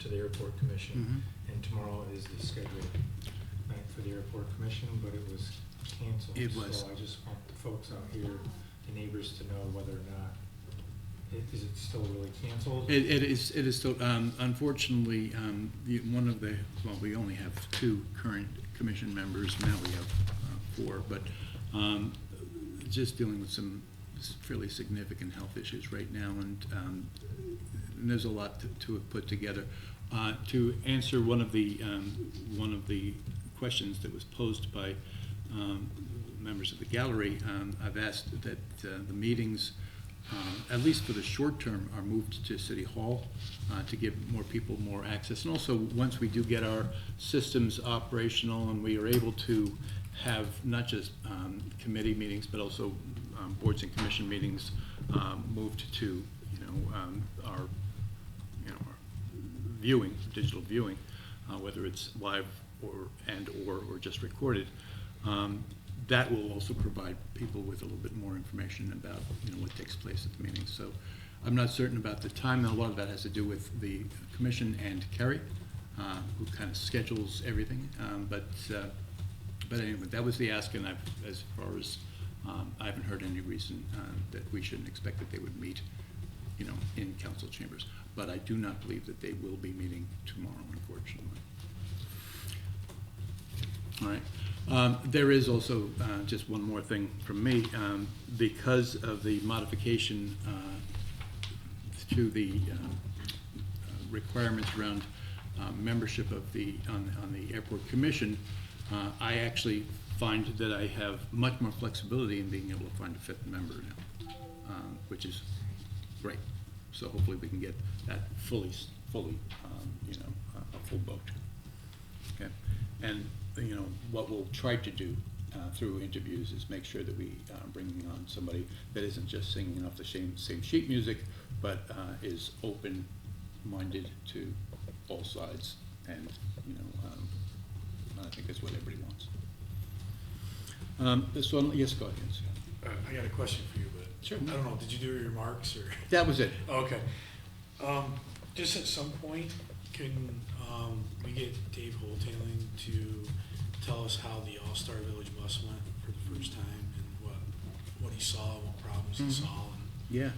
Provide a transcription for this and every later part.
to the airport commission, and tomorrow is the scheduled night for the airport commission, but it was canceled. It was. So I just want the folks out here, the neighbors, to know whether or not, is it still really canceled? It is still, unfortunately, we only have 2 current commission members, now we have 4, but just dealing with some fairly significant health issues right now, and there's a lot to put together. To answer one of the questions that was posed by members of the gallery, I've asked that the meetings, at least for the short term, are moved to City Hall to give more people more access. And also, once we do get our systems operational and we are able to have not just committee meetings, but also boards and commission meetings moved to our viewing, digital viewing, whether it's live or just recorded. That will also provide people with a little bit more information about what takes place at the meeting. So I'm not certain about the time, and a lot of that has to do with the commission and Kerry, who kind of schedules everything. But anyway, that was the ask, and as far as I haven't heard any reason that we shouldn't expect that they would meet, in council chambers. But I do not believe that they will be meeting tomorrow, unfortunately. All right. There is also just one more thing from me. Because of the modification to the requirements around membership of on the airport commission, I actually find that I have much more flexibility in being able to find a 5th member now, which is great. So hopefully we can get that fully a full boat. Okay, and what we'll try to do through interviews is make sure that we bringing on somebody that isn't just singing off the same sheet music, but is open-minded to all sides, and I think that's what everybody wants. This one, yes, go ahead. I got a question for you, but sure. I don't know. Did you do your remarks or? That was it. Okay. Just at some point, can we get Dave Holtailing to tell us how the All-Star Village bus went for the first time, and what he saw, what problems he saw? Yeah,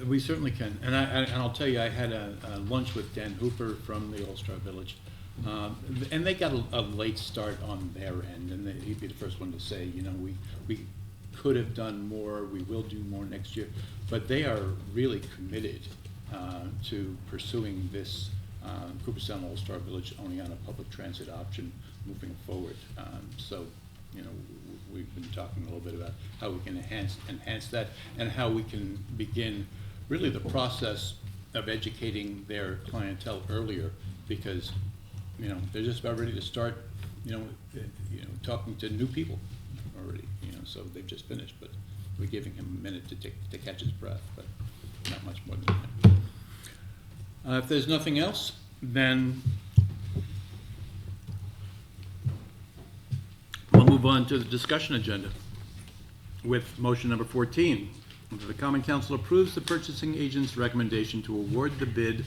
we certainly can. And I'll tell you, I had a lunch with Dan Hooper from the All-Star Village. And they got a late start on their end, and he'd be the first one to say, we could have done more, we will do more next year, but they are really committed to pursuing this Cooperstown All-Star Village only on a public transit option moving forward. So, we've been talking a little bit about how we can enhance that, and how we can begin really the process of educating their clientele earlier, because they're just about ready to start, talking to new people already, so they've just finished, but we're giving him a minute to catch his breath, but not much more than that. If there's nothing else, then we'll move on to the discussion agenda with motion number 14. The Common Council approves the purchasing agent's recommendation to award the bid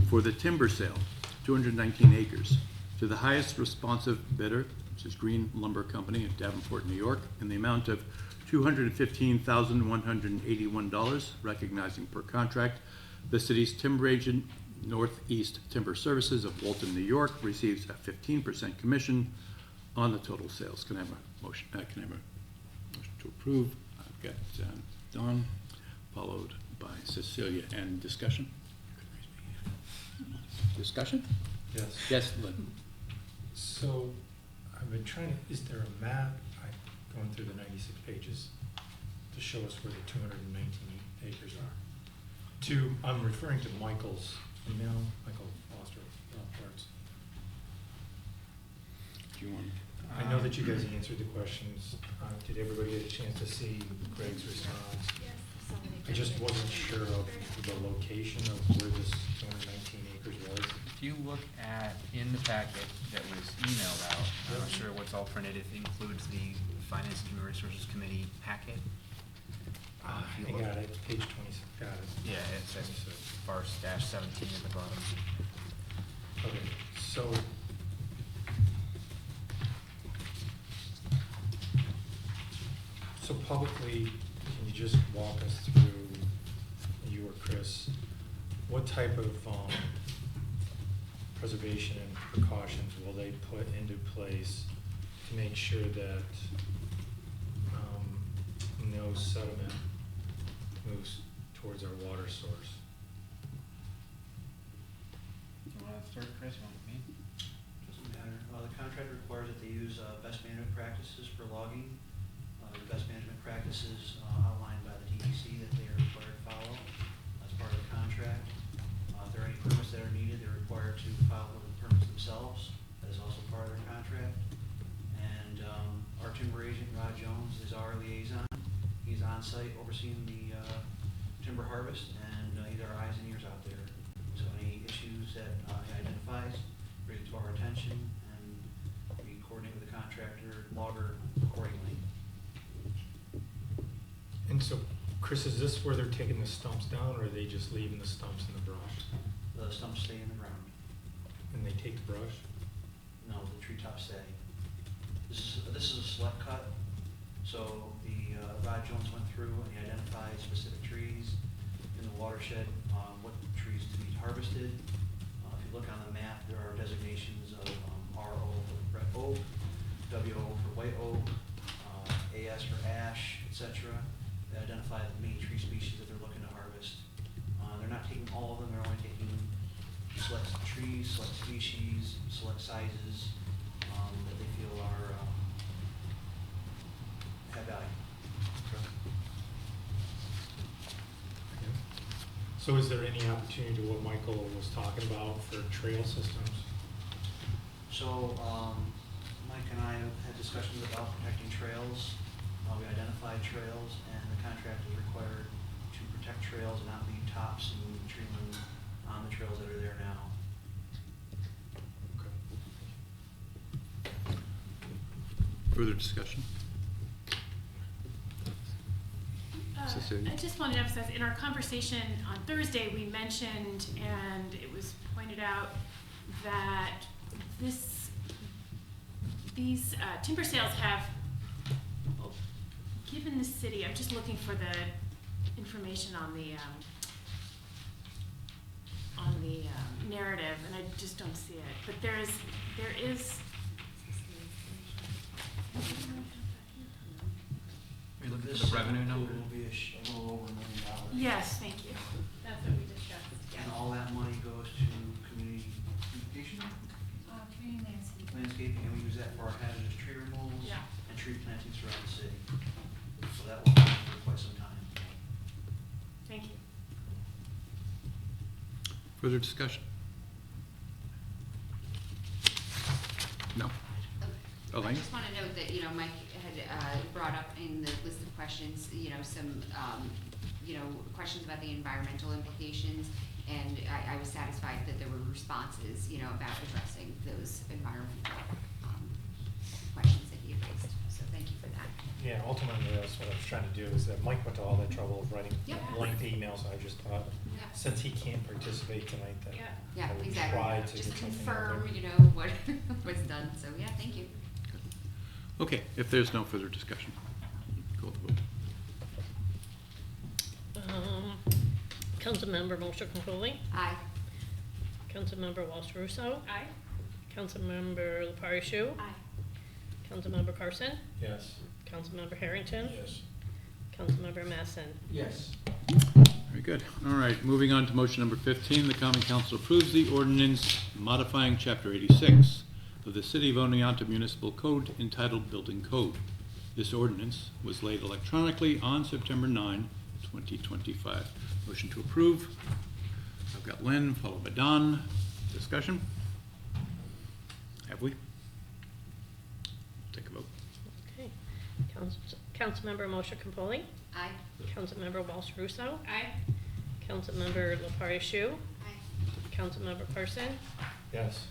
for the timber sale, 219 acres, to the highest responsive bidder, which is Green Lumber Company of Davenport, New York, in the amount of $215,181, recognizing per contract the city's timber agent, Northeast Timber Services of Walton, New York, receives a 15% commission on the total sales. Can I have a motion? Can I have a motion to approve? I've got Don, followed by Cecilia, and discussion. Discussion? Yes. Yes, Lynn. So I've been trying to, is there a map, going through the 96 pages, to show us where the 219 acres are? I'm referring to Michael's email, Michael Foster, Parts. Do you want? I know that you guys answered the questions. Did everybody get a chance to see Greg's response? Yes, I just wasn't sure of the location of where this 219 acres was. If you look at, in the packet that was emailed out, I'm not sure what's all printed, it includes the Finance and Human Resources Committee packet. I got it, page 20, got it. Yeah, it says FARS-17 at the bottom. So publicly, can you just walk us through, you or Chris, what type of preservation and precautions will they put into place to make sure that no sediment moves towards our water source? You wanna start, Chris, you want me? Doesn't matter. The contract requires that they use best management practices for logging. The best management practices outlined by the DEC that they are required to follow as part of the contract. If there are any permits that are needed, they're required to file the permits themselves. That is also part of their contract. And our timber agent, Rod Jones, is our liaison. He's on site overseeing the timber harvest, and he's our eyes and ears out there. So any issues that he identifies, bring it to our attention, and we coordinate with the contractor, logger accordingly. And so, Chris, is this where they're taking the stumps down, or are they just leaving the stumps in the brush? The stumps stay in the ground. And they take the brush? No, the treetops stay. This is a select cut. So the Rod Jones went through and he identified specific trees in the watershed, what trees to be harvested. If you look on the map, there are designations of RO for red oak, WO for white oak, AS for ash, etc. They identify the main tree species that they're looking to harvest. They're not taking all of them, they're only taking select trees, select species, select sizes that they feel are have value. So is there any opportunity to what Michael was talking about for trail systems? So Mike and I have had discussions about protecting trails. We identified trails, and the contract is required to protect trails and not leave tops and tree limbs on the trails that are there now. Okay. Further discussion? Cecilia? I just wanted to emphasize, in our conversation on Thursday, we mentioned, and it was pointed out, that these timber sales have, well, given the city, I'm just looking for the information on the narrative, and I just don't see it, but there is. Are you looking This for the revenue number? will be a little over $1 million. Yes, thank you. That's what we discussed. Yeah. And all that money goes to community beautification, Community landscaping, and we use that for our hazardous tree removals Yeah. and tree plantings throughout the city. So that will last for quite some time. Thank you. Further discussion? No? I Elaine? just want to note that, Mike had brought up in the list of questions, some, questions about the environmental implications, and I was satisfied that there were responses, about addressing those environmental questions that he had raised. So thank you for that. Yeah, ultimately, that's what I was trying to do, is that Mike went to all that trouble of writing Yep. lengthy emails, I just thought, Yeah. since he can't participate tonight, that Yeah. Yeah, I would exactly. try to Just get something out confirm, there. what was done. So, yeah, thank you. Okay, if there's no further discussion, call the vote. Councilmember Mosher Conkoli, Aye. Councilmember Walsh Russo, Aye. Councilmember Lepari Shu, Aye. Councilmember Carson, Yes. Councilmember Harrington, Yes. Councilmember Masson. Yes. Very good. All right, moving on to motion number 15, the Common Council approves the ordinance modifying Chapter 86 of the City of Oneonta Municipal Code entitled Building Code. This ordinance was laid electronically on September 9, 2025. Motion to approve. I've got Lynn, followed by Don. Discussion? Have we? Take a vote. Okay. Councilmember Mosher Conkoli, Aye. Councilmember Walsh Russo, Aye. Councilmember Lepari Shu, Aye. Councilmember Carson, Yes.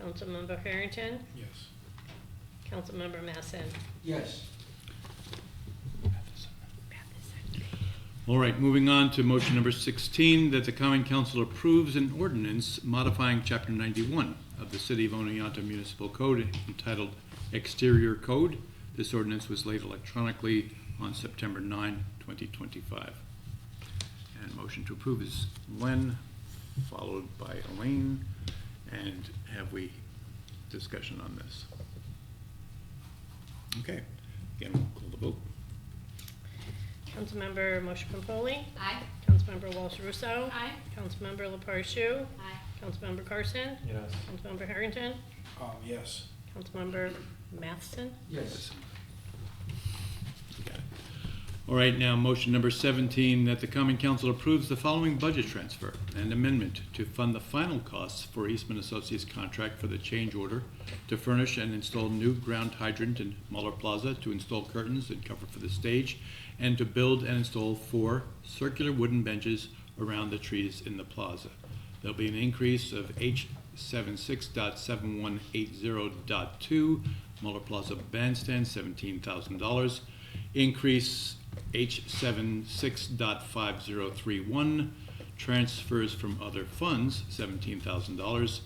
Councilmember Harrington, Yes. Councilmember Masson. Yes. All right, moving on to motion number 16, that the Common Council approves an ordinance modifying Chapter 91 of the City of Oneonta Municipal Code entitled Exterior Code. This ordinance was laid electronically on September 9, 2025. And motion to approve is Len, followed by Elaine. And have we discussion on this? Okay, again, we'll call the vote. Councilmember Moshe Pompoli. Aye. Councilmember Walsh Russo. Aye. Councilmember Lepore Shu. Aye. Councilmember Carson. Yes. Councilmember Harrington. Yes. Councilmember Matheson. Yes. Got it. All right, now motion number 17, that the Common Council approves the following budget transfer and amendment to fund the final costs for Eastman Associates contract for the change order to furnish and install new ground hydrant in Muller Plaza, to install curtains and cover for the stage, and to build and install 4 circular wooden benches around the trees in the plaza. There'll be an increase of H76.7180.2, Muller Plaza Bandstand, $17,000. Increase H76.5031, transfers from other funds, $17,000.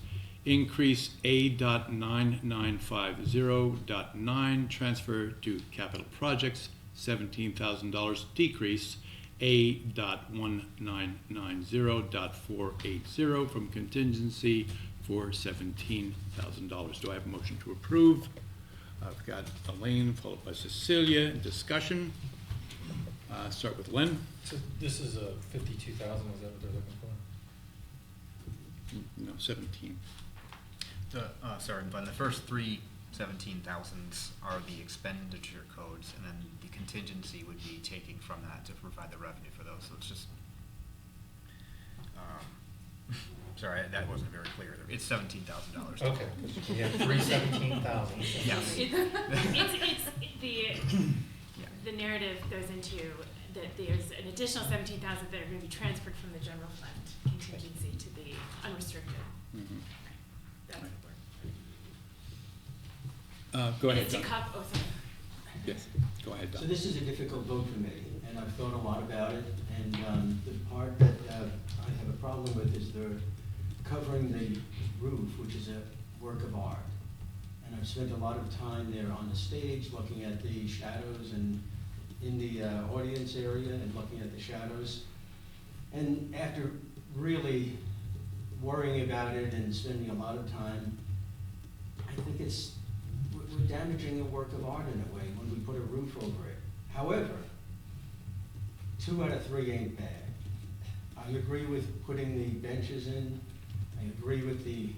Increase A.9950.9, transfer to capital projects, $17,000. Decrease A.1990.480 from contingency for $17,000. Do I have a motion to approve? I've got Elaine, followed by Cecilia. Discussion. Start with Len. So this is a 52,000, is that what they're looking for? No, 17. Sorry, Glenn, the first 3 17,000s are the expenditure codes, and then the contingency would be taking from that to provide the revenue for those, so it's just, sorry, that wasn't very clear. It's $17,000. Okay, we have 317,000. Yes. The narrative goes into that there's an additional 17,000 that are going to be transferred from the general fund contingency to the unrestricted. Mhm. That's the word. Go ahead, It's a Don. oh, sorry. Yes, go ahead, So Don. this is a difficult vote for me, and I've thought a lot about it, and the part that I have a problem with is the covering the roof, which is a work of art. And I've spent a lot of time there on the stage, looking at the shadows, and in the audience area, and looking at the shadows. And after really worrying about it and spending a lot of time, I think we're damaging a work of art in a way when we put a roof over it. However, 2 out of 3 ain't bad. I agree with putting the benches in. I agree with the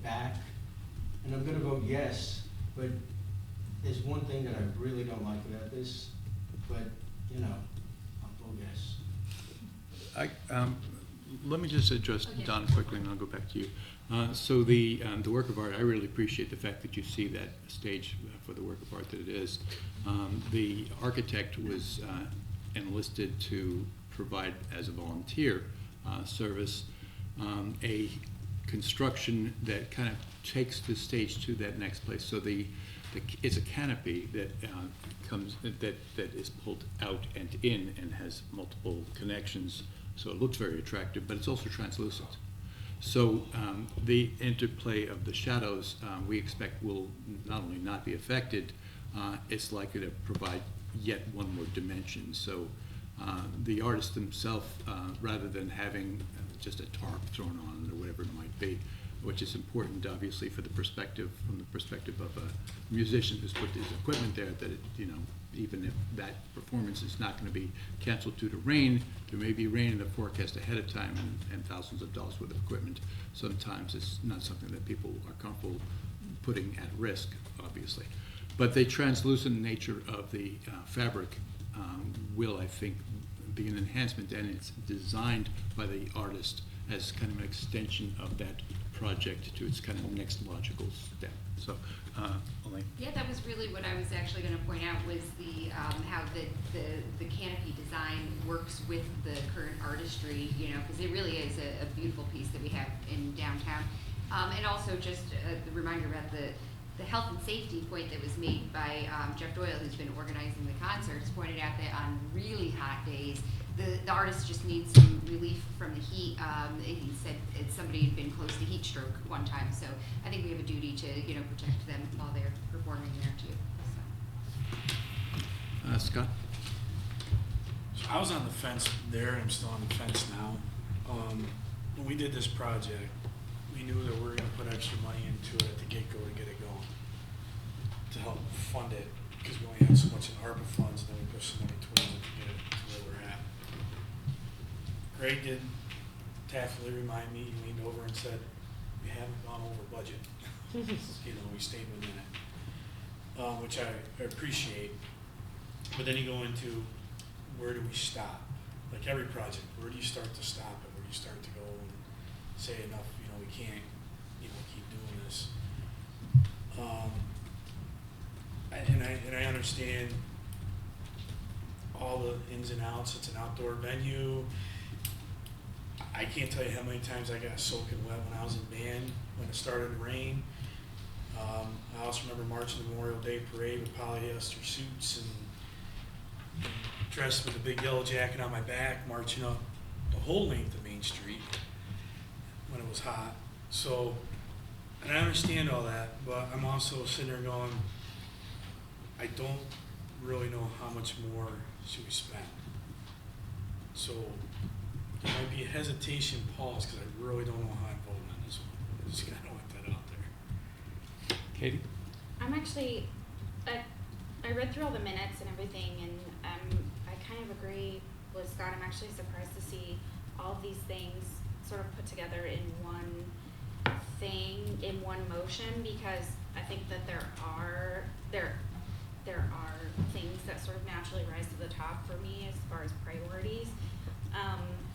back. And I'm gonna vote yes, but there's one thing that I really don't like about this, but, you know, I'll vote yes. Let me just address Okay. Don quickly, and I'll go back to you. So the work of art, I really appreciate the fact that you see that stage for the work of art that it is. The architect was enlisted to provide, as a volunteer service, a construction that kind of takes the stage to that next place. So it's a canopy that that is pulled out and in and has multiple connections. So it looks very attractive, but it's also translucent. So the interplay of the shadows we expect will not only not be affected, it's likely to provide yet one more dimension. So the artist himself, rather than having just a tarp thrown on or whatever it might be, which is important obviously from the perspective of a musician who's put his equipment there, that even if that performance is not going to be canceled due to rain, there may be rain in the forecast ahead of time, and thousands of dollars worth of equipment. Sometimes it's not something that people are comfortable putting at risk, obviously. But the translucent nature of the fabric will, I think, be an enhancement, and it's designed by the artist as kind of an extension of that project to its kind of next logical step. So, Elaine? Yeah, that was really what I was actually gonna point out, was how the canopy design works with the current artistry, because it really is a beautiful piece that we have in downtown. And also just the reminder about the the health and safety point that was made by Jeff Doyle, who's been organizing the concerts, pointed out that on really hot days, the artist just needs some relief from the heat. He said somebody had been close to heat stroke one time, so I think we have a duty to, you know, protect them while they're performing there too. So. Scott? So I was on the fence there, and I'm still on the fence now. When we did this project, we knew that we were gonna put extra money into it at the get-go to get it going, to help fund it, because we only had so much in ARPA funds, and then we put some money towards it to get it to where we're at. Greg did tactfully remind me, he leaned over and said, we haven't gone over budget. You know, we stayed within it, which I appreciate. But then you go into, where do we stop? Like every project, where do you start to stop it? Where do you start to go and say enough, you know, we can't, you know, keep doing this. And I understand all the ins and outs. It's an outdoor venue. I can't tell you how many times I got soaking wet when I was in band, when it started to rain. I also remember marching the Memorial Day parade with polyester suits and dressed with a big yellow jacket on my back, marching up the whole length of Main Street when it was hot. So, and I understand all that, but I'm also sitting there going, I don't really know how much more should we spend. So, there might be a hesitation pause, because I really don't know how I'm voting on this one. I just gotta want that out there. Katie? I'm actually, I read through all the minutes and everything, and I kind of agree with Scott. I'm actually surprised to see all of these things sort of put together in one thing, in one motion, because I think that there are things that sort of naturally rise to the top for me as far as priorities.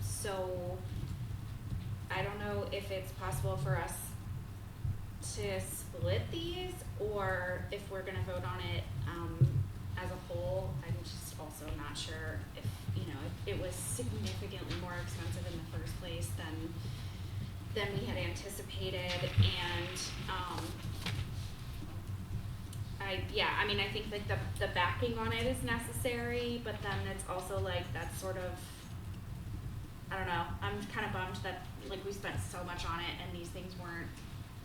So I don't know if it's possible for us to split these, or if we're gonna vote on it as a whole. I'm just also not sure if, you know, if it was significantly more expensive in the first place than we had anticipated, and I mean, I think like the backing on it is necessary, but then it's also like that's sort of, I don't know, I'm kind of bummed that like we spent so much on it and these things weren't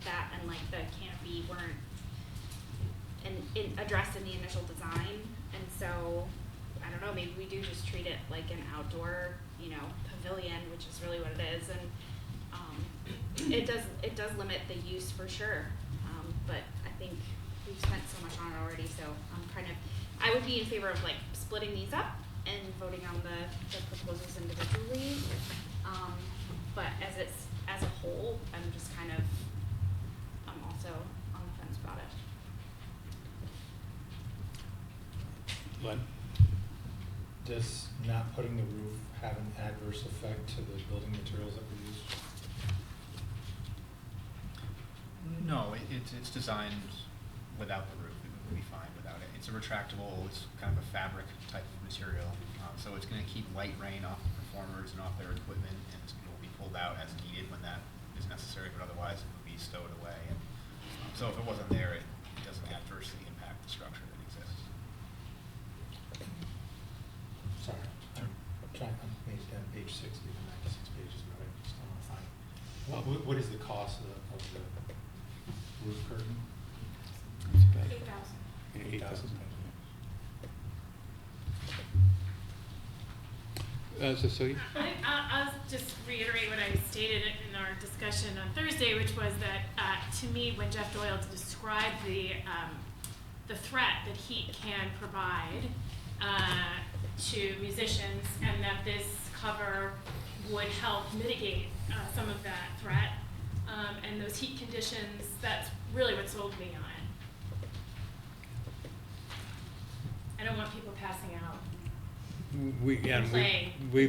that, and like the canopy weren't addressed in the initial design. And so I don't know, maybe we do just treat it like an outdoor, you know, pavilion, which is really what it is. And it does limit the use for sure, but I think we've spent so much on it already, so I would be in favor of like splitting these up and voting on the proposals individually. But as a whole, I'm also on the fence about it. Len? Does not putting the roof have an adverse effect to the building materials that we use? No, it's designed without the roof. It would be fine without it. It's a retractable, it's kind of a fabric type of material. So it's going to keep light rain off the performers and off their equipment, and it will be pulled out as needed when that is necessary, but otherwise it would be stowed away. And so if it wasn't there, it doesn't adversely impact the structure that exists. Sorry, I'm maybe down page 60, the 96 pages, but I just don't want to find. What is the cost of the roof curtain? $8,000. $8,000. Cecilia? I'll just reiterate what I stated in our discussion on Thursday, which was that to me, when Jeff Doyle described the threat that heat can provide to musicians, and that this cover would help mitigate some of that threat and those heat conditions, that's really what sold me on it. I don't want people passing out. We've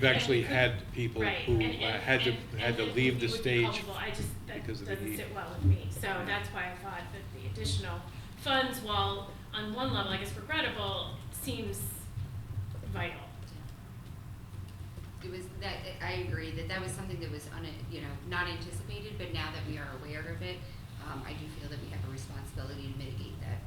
actually had people Right. who And had to leave the would be stage culpable. That because of the doesn't heat. sit well with me. So that's why I thought that the additional funds, while on one level I guess regrettable, seems vital. It was that, I agree that was something that was not anticipated, but now that we are aware of it, I do feel that we have a responsibility to mitigate that.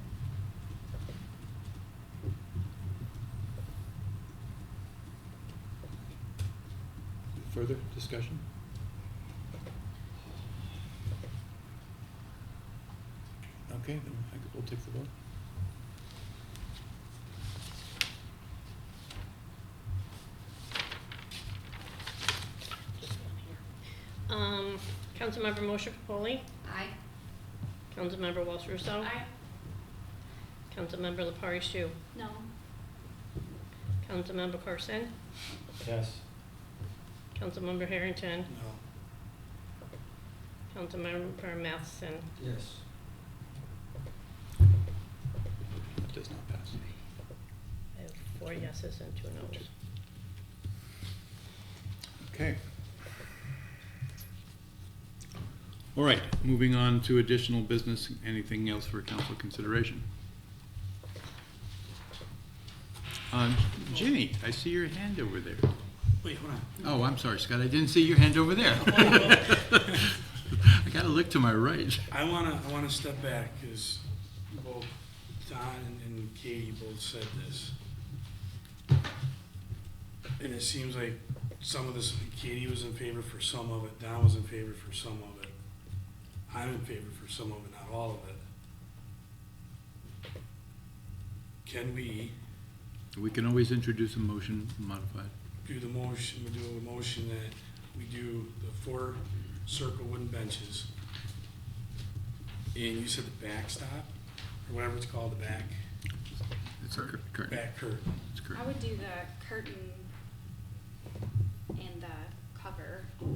Further discussion? Okay, then we'll take the vote. Councilmember Moshe Capoli, Aye. Councilmember Walsh Russo, Aye. Councilmember Lepari Shu, No. Councilmember Carson, Yes. Councilmember Harrington, No. Councilmember Matheson. Yes. That does not pass. I have 4 yeses and 2 noes. Okay. All right, moving on to additional business. Anything else for council consideration? Ginny, I see your hand over there. Wait, hold on. Oh, I'm sorry, Scott, I didn't see your hand over there. I gotta look to my right. I wanna step back, because both Don and Katie both said this. And it seems like some of this, Katie was in favor for some of it, Don was in favor for some of it. I'm in favor for some of it, not all of it. Can we We can always introduce a motion modified. do a motion that we do the 4 circle wooden benches? And you said the backstop, or whatever it's called, the back It's a curtain. curtain. It's a curtain. I would do the curtain and the cover. Oh, I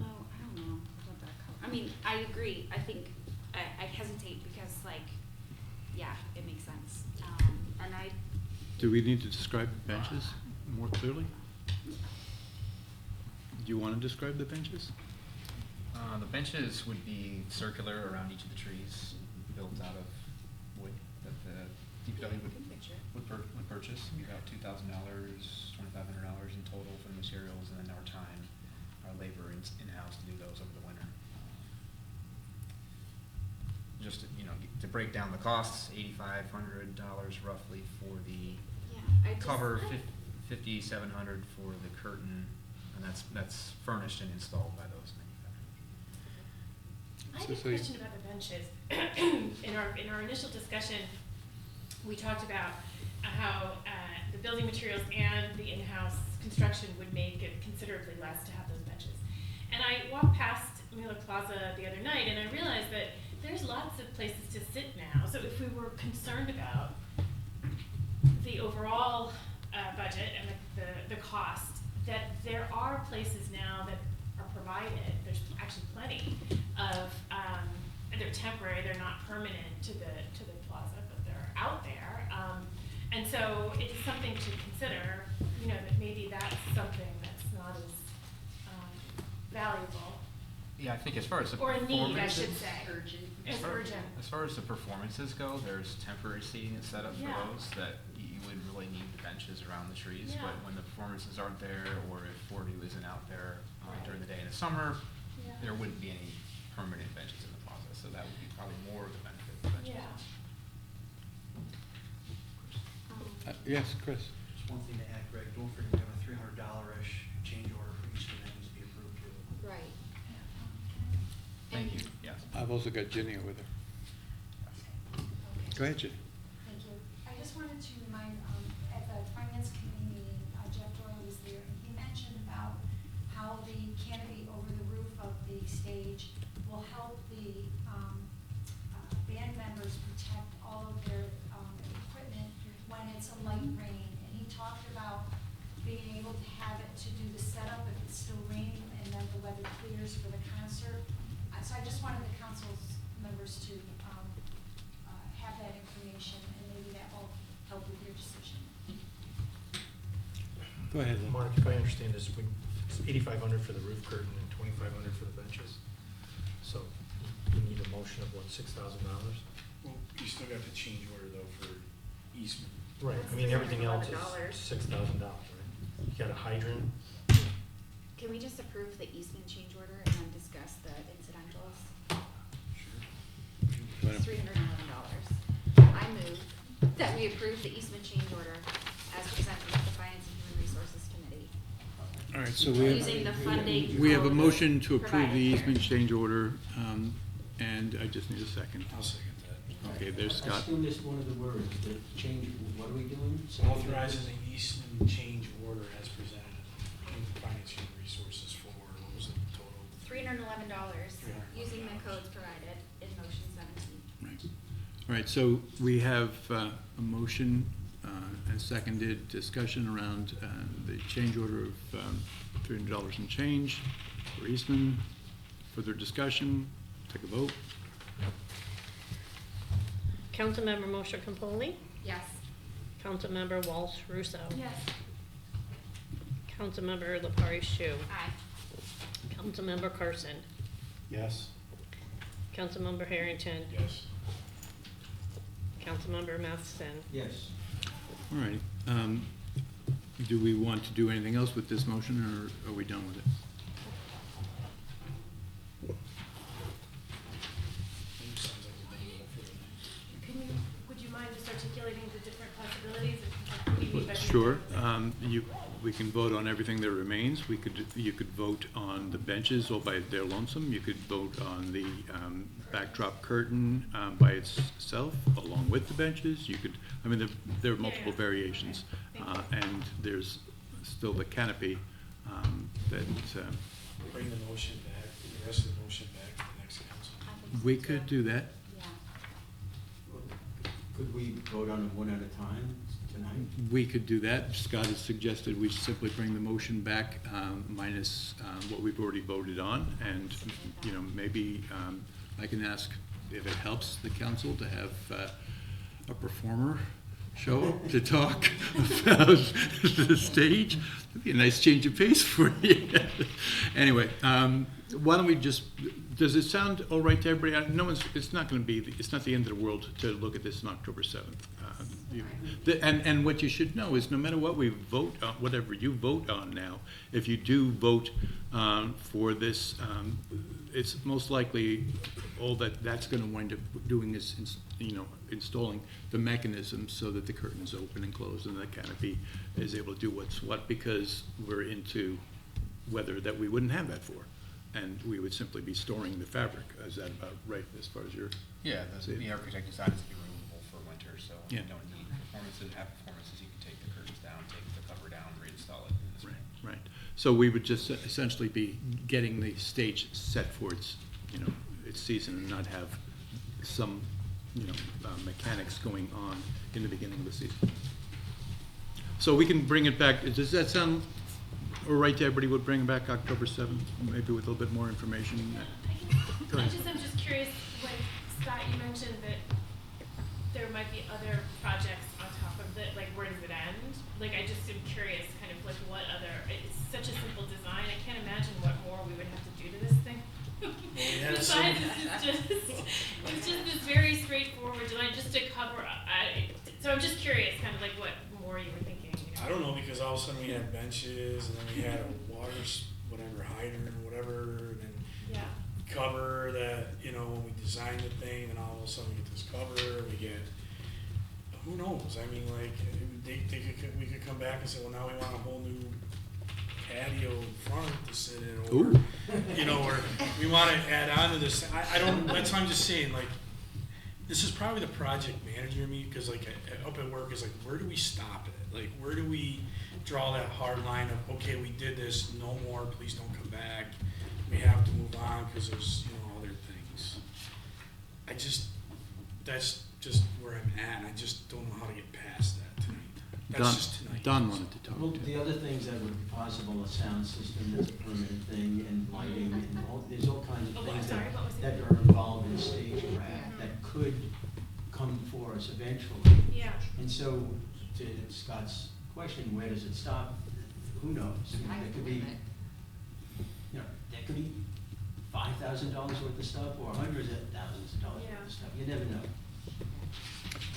don't know about that cover. I mean, I agree. I think, I hesitate because like, yeah, it makes sense. And I, Do we need to describe the benches more clearly? Do you want to describe the benches? The benches would be circular around each of the trees, built out of wood that the DPW would purchase. Be about $2,000, $2,500 in total for the materials, and then our time, our labor in-house to do those over the winter. Just to, to break down the costs, $8,500 roughly for the yeah, I just. cover, $5,700 for the curtain, and that's furnished and installed by those manufacturers. I have So- a so you- question about the benches. In our initial discussion, we talked about how the building materials and the in-house construction would make it considerably less to have those benches. And I walked past Mueller Plaza the other night, and I realized that there's lots of places to sit now. So if we were concerned about the overall budget and the cost, that there are places now that are provided. There's actually plenty of, and they're temporary, they're not permanent to the plaza, but they're out there. And so it's something to consider, that maybe that's something that's not as valuable, Yeah, I think as far as the or a need, I should performances, say. Urgent. It's urgent. as far as the performances go, there's temporary seating and set up for Yeah. those that you would really need the benches around the trees. Yeah. But when the performances aren't there, or if 4-2 isn't out there Right. during the day in the summer, Yeah. there wouldn't be any permanent benches in the plaza. So that would be probably more of the benefit of the benches. Yeah. Yes, Chris? Just one thing to add, Greg, don't forget we have a $300-ish change order for Eastman that needs to be approved too. Right. Thank you, yes. I've also got Ginny over there. Go ahead, Ginny. Thank you. I just wanted to remind, at the finance committee meeting, Jeff Doyle was there, and he mentioned about how the canopy over the roof of the stage will help the band members protect all of their equipment when it's a light rain. And he talked about being able to have it to do the setup if it's still raining, and then the weather clears for the concert. So I just wanted the council's members to have that information, and maybe that will help with your decision. Go ahead, Lynn. Mark, if I understand this, it's $8,500 for the roof curtain and $2,500 for the benches. So you need a motion of what, $6,000? Well, you still got the change order though for Eastman. Right, I That's mean, everything else $311. is $6,000, right? You got a hydrant, Can we just approve the Eastman change order and then discuss the incidentals? Sure. we approve the Eastman change order as presented at the Finance and Human Resources Committee. All right, so we have, Using the funding. we have a codes motion to approve provided the here. easement change order, and I just need a second. I'll second that. Okay, there's I Scott. still missed one of the words, the change, what are we doing? Authorizing the Eastman change order as presented in Finance and Human Resources for, what was it, total? $311, $311. using the codes provided in motion 17. Right. All right, so we have a motion and seconded discussion around the change order of $300 and change for Eastman. Further discussion, take a vote. Councilmember Mosher Campoli, Yes. Councilmember Walsh Russo, Yes. Councilmember Lepari Shu, Aye. Councilmember Carson, Yes. Councilmember Harrington, Yes. Councilmember Matheson. Yes. All right. Do we want to do anything else with this motion, or are we done with it? Sounds like we're done with it for the night. Would you mind just articulating the different possibilities? What do you mean by Sure. different? We can vote on everything that remains. You could vote on the benches all by their lonesome. You could vote on the backdrop curtain by itself, along with the benches. You could, I mean, there are multiple variations. And there's still the canopy that Bring the motion back, the rest of the motion back to the next council. I think so, we too. could do that. Yeah. Could we vote on them one at a time tonight? We could do that. Scott has suggested we simply bring the motion back minus what we've already voted on. And, you know, maybe I can ask if it helps the council to have a performer show up to talk about the stage. It'd be a nice change of pace for you. Anyway, why don't we just, does it sound all right to everybody? No one's, it's not going to be, it's not the end of the world to look at this on October 7th. And what you should know is no matter what we vote on, whatever you vote on now, if you do vote for this, it's most likely all that's going to wind up doing is, installing the mechanism so that the curtain is open and closed and the canopy is able to do what's what, because we're into weather that we wouldn't have that for. And we would simply be storing the fabric. Is that about right as far as your? Yeah, See it? the architect decided to be removable for winter, so Yeah. you don't need performances, have performances, you can take the curtains down, take the cover down, reinstall it in the spring. Right. So we would just essentially be getting the stage set for its, its season and not have some, mechanics going on in the beginning of the season. So we can bring it back. Does that sound all right to everybody? Would bring it back October 7th, maybe with a little bit more information? Go ahead. I'm just curious, when Scott, you mentioned that there might be other projects on top of it, like where does it end? Like I just am curious, kind of like what other, it's such a simple design, I can't imagine what more we would have to do to this thing. Yeah, Besides, it's just this very straightforward design, just to cover, so I'm just curious, kind of like what more you were thinking. I don't know, because all of a sudden we had benches, and then we had a water, whatever, hydrant or whatever, and then Yeah. cover that, when we designed the thing, and all of a sudden we get this cover, we get, who knows? I mean, like, we could come back and say, well, now we want a whole new patio in front to sit in, or, Ooh. or we want to add on to this. I don't, that's what I'm just saying, like, this is probably the project manager in me, because like up at work is like, where do we stop it? Like, where do we draw that hard line of, okay, we did this, no more, please don't come back. We have to move on because there's, other things. That's just where I'm at. I just don't know how to get past that tonight. That's just tonight. Don wanted to talk Well, to the other things that would be possible, a sound system that's a permanent thing, and lighting, and there's all kinds of Oh, I'm things sorry, what was it? that are involved in stagecraft that could come before us eventually. Yeah. And so, to Scott's question, where does it stop? Who knows? There could be, there could be $5,000 worth of stuff, or hundreds of thousands of dollars worth of stuff. You never know.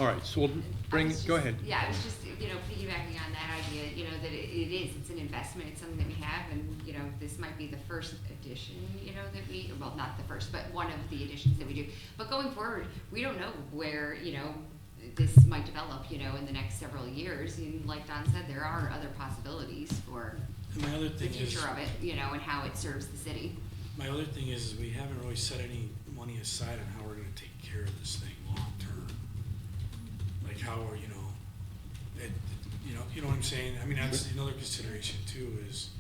All right, so we'll bring, go ahead. Yeah, I was just, piggybacking on that idea, that it's an investment, it's something that we have, and, this might be the first edition, that we, well, not the first, but one of the editions that we do. But going forward, we don't know where, this might develop, you know, in the next several years. And like Don said, there are other possibilities for And my other the thing is, future of it, you know, and how it serves the city. my other thing is we haven't really set any money aside on how we're gonna take care of this thing long term. Like how we're, you know, you know what I'm saying? I mean, that's another consideration too, is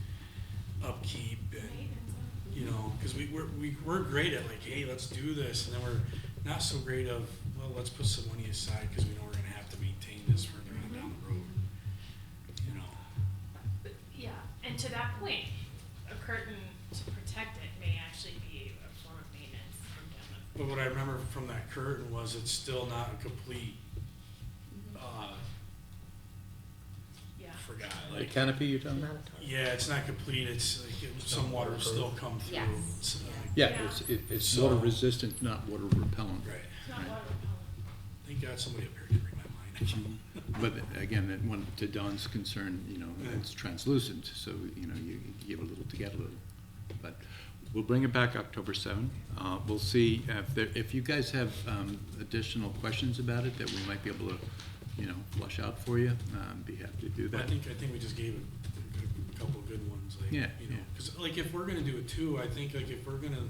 upkeep and, you know, cause we're great at like, hey, let's do this, and then we're not so great of, well, let's put some money aside, cause we know we're gonna have to maintain this further on down the road, you know? Yeah, and to that point, a curtain to protect it may actually be a form of maintenance from them. But what I remember from that curtain was it's still not a complete, Yeah. forgot, The like, canopy you're talking about? yeah, it's not complete, it's like, some water will still come through. Yes. It's, Yeah, Yeah. it's So- water resistant, not water repellent. Right, It's not water repellent. thank God somebody up here can read my mind. But again, that one, to Don's concern, you know, it's translucent, so, you know, you give a little to get a little. But we'll bring it back October 7th. We'll see if you guys have additional questions about it that we might be able to, you know, flush out for you. Be happy to do I that. think we just gave a couple of good ones, like, Yeah, you know, yeah. cause like if we're gonna do it too, I think like if we're gonna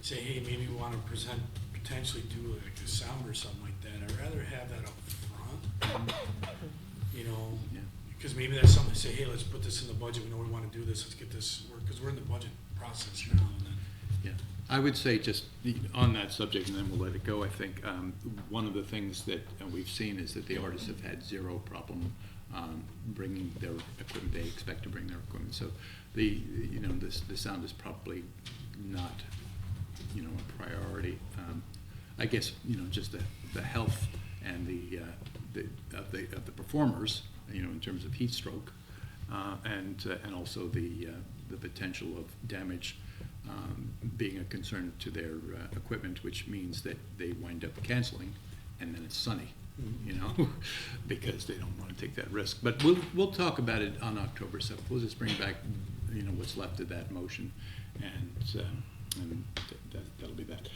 say, hey, maybe we wanna potentially do like a sound or something like that, I'd rather have that up front, you know? Yeah. Cause maybe that's something to say, hey, let's put this in the budget, we know we wanna do this, let's get this work, cause we're in the budget process now, and then. Yeah, I would say just on that subject, and then we'll let it go, I think, one of the things that we've seen is that the artists have had zero problem bringing their equipment, they expect to bring their equipment, so you know, the sound is probably not, you know, a priority. I guess, you know, just the health and of the performers, you know, in terms of heat stroke, and also the potential of damage being a concern to their equipment, which means that they wind up canceling, and then it's sunny, you know, because they don't want to take that risk. But we'll talk about it on October 7th. We'll just bring back, you know, what's left of that motion, and that'll be that.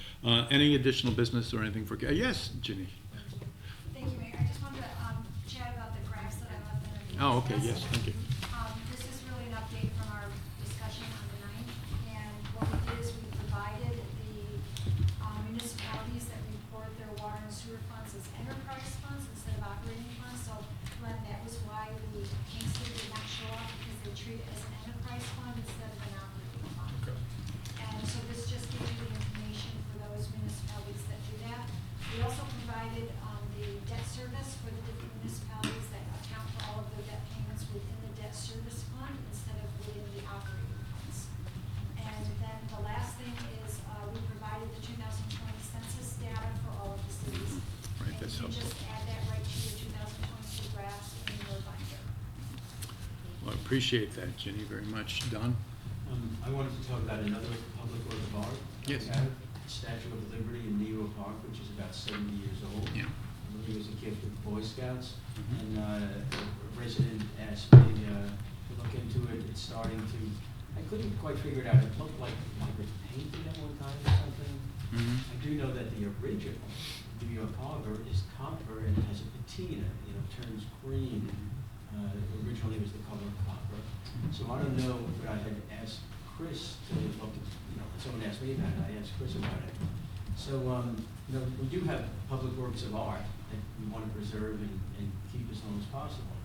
Any additional business or anything for? Yes, Ginny. Thank you, Mayor. I just wanted to chat about the graphs that I left in our. Oh, okay. Yes, thank you. This is really an update from our discussion on the 9th, and what we did is we provided the municipalities that report their water and sewer funds as enterprise funds instead of operating funds. So, Glenn, that was why the Kingston did not show up, because they treat it as an enterprise fund instead of an operating fund. Okay. And so this just gives you the information for those municipalities that do that. We also provided the debt service for the different municipalities that account for all of their debt payments within the debt service fund instead of within the operating funds. And then the last thing is, we provided the 2020 census data for all of the cities. Right, that's And you helpful. just add that right to your 2022 graphs in your binder. Well, I appreciate that, Ginny, very much. Don? I wanted to talk about another public work of art. Yes. We have Statue of Liberty in Nero Park, which is about 70 years old. Yeah. I believe it was a gift of the Boy Scouts. Mhm. And a resident asked me to look into it. It's starting to, I couldn't quite figure it out. It looked like it was painted at one time or something. Mhm. I do know that the original New York Harbor is copper and has a patina, you know, turns green. Originally it was the color of copper. So I don't know, but I had asked Chris to look at, you know, someone asked me about it, I asked Chris about it. So, you know, we do have public works of art that we want to preserve and keep as long as possible.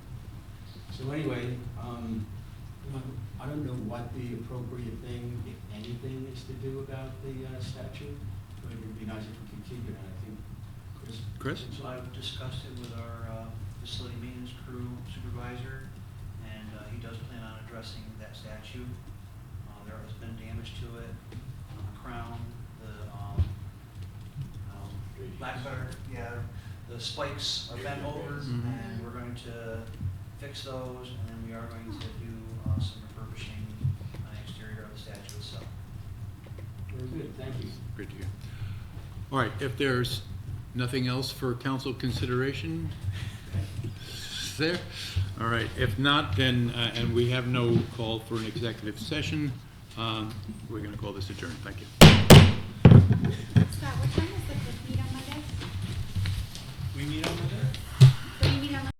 So anyway, you know, I don't know what the appropriate thing, if anything, is to do about the statue, but it would be nice if we could keep it, and I think Chris? So I've discussed it with our facility maintenance crew supervisor, and he does plan on addressing that statue. There has been damage to it on the crown, the blackbutter, yeah, the spikes are bent over, Mhm. and we're going to fix those, and then we are going to do some refurbishing on the exterior of the statue itself. Very good, thank you. Great to hear. All right, if there's nothing else for council consideration, there? All right, if not, then, and we have no call for an executive session, we're gonna call this adjourned. Thank you. Scott, what time is the quick meet on Monday? We meet on Monday?